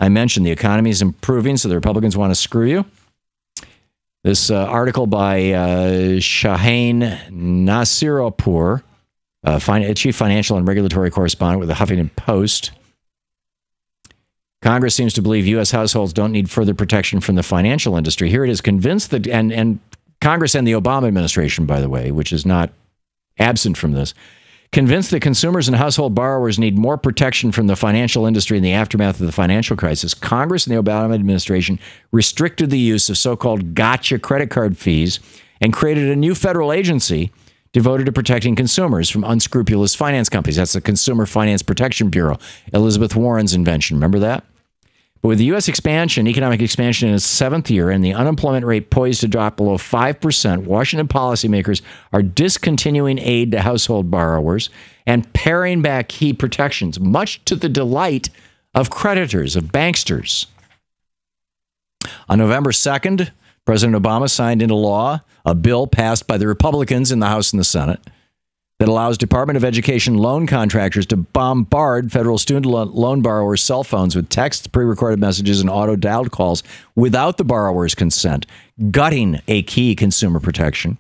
I mentioned the economy is improving, so the Republicans want to screw you. This article by Shaheen Nasiropur, chief financial and regulatory correspondent with the Huffington Post. Congress seems to believe U.S. households don't need further protection from the financial industry. Here it is, convinced that, and Congress and the Obama administration, by the way, which is not absent from this, convinced that consumers and household borrowers need more protection from the financial industry in the aftermath of the financial crisis. Congress and the Obama administration restricted the use of so-called gotcha credit card fees and created a new federal agency devoted to protecting consumers from unscrupulous finance companies. That's the Consumer Finance Protection Bureau, Elizabeth Warren's invention. Remember that? But with the U.S. economic expansion in its seventh year, and the unemployment rate poised to drop below 5%, Washington policymakers are discontinuing aid to household borrowers and paring back key protections, much to the delight of creditors, of banksters. On November 2nd, President Obama signed into law a bill passed by the Republicans in the House and the Senate that allows Department of Education loan contractors to bombard federal student loan borrowers' cell phones with texts, pre-recorded messages, and auto-dialed calls without the borrower's consent, gutting a key consumer protection.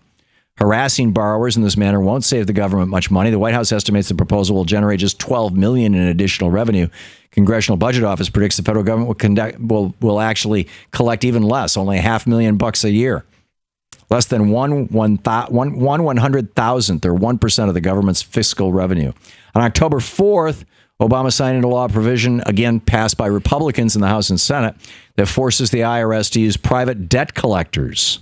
Harassing borrowers in this manner won't save the government much money. The White House estimates the proposal will generate just $12 million in additional revenue. Congressional Budget Office predicts the federal government will actually collect even less, only $500,000 a year. Less than 1/100,000th or 1% of the government's fiscal revenue. On October 4th, Obama signed into law a provision, again passed by Republicans in the House and Senate, that forces the IRS to use private debt collectors.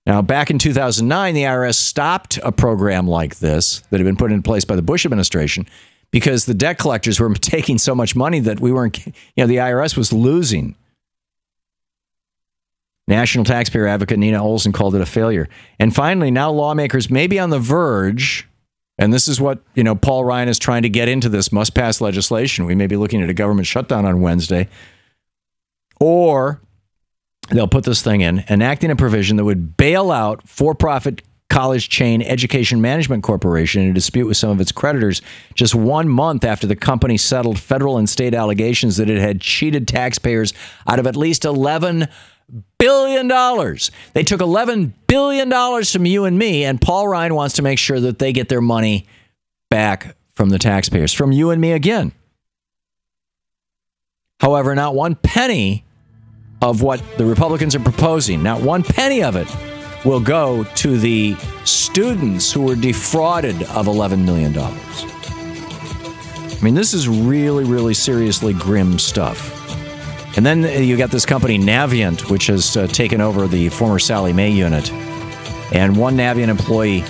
Now, back in 2009, the IRS stopped a program like this that had been put in place by the Bush administration because the debt collectors were taking so much money that the IRS was losing. National taxpayer advocate Nina Olson called it a failure. And finally, now lawmakers may be on the verge, and this is what Paul Ryan is trying to get into this must-pass legislation. We may be looking at a government shutdown on Wednesday. Or they'll put this thing in, enacting a provision that would bail out for-profit college chain Education Management Corporation in a dispute with some of its creditors just 1 month after the company settled federal and state allegations that it had cheated taxpayers out of at least $11 billion. They took $11 billion from you and me, and Paul Ryan wants to make sure that they get their money back from the taxpayers, from you and me again. However, not one penny of what the Republicans are proposing, not one penny of it, will go to the students who were defrauded of $11 million. I mean, this is really, really seriously grim stuff. And then you got this company, Navient, which has taken over the former Sallie Mae unit. And one Navient employee,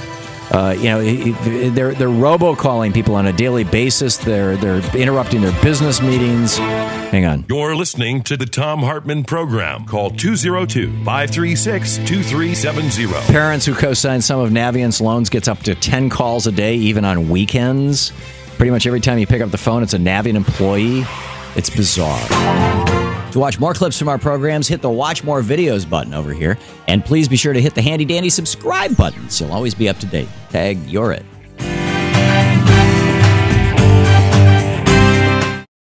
they're robocalling people on a daily basis. They're interrupting their business meetings. Hang on. You're listening to the Thom Hartmann Program. Call 202-536-2370. Parents who co-sign some of Navient's loans gets up to 10 calls a day, even on weekends. Pretty much every time you pick up the phone, it's a Navient employee. It's bizarre. To watch more clips from our programs, hit the Watch More Videos button over here. And please be sure to hit the handy-dandy subscribe button so you'll always be up to date. Tag, you're it.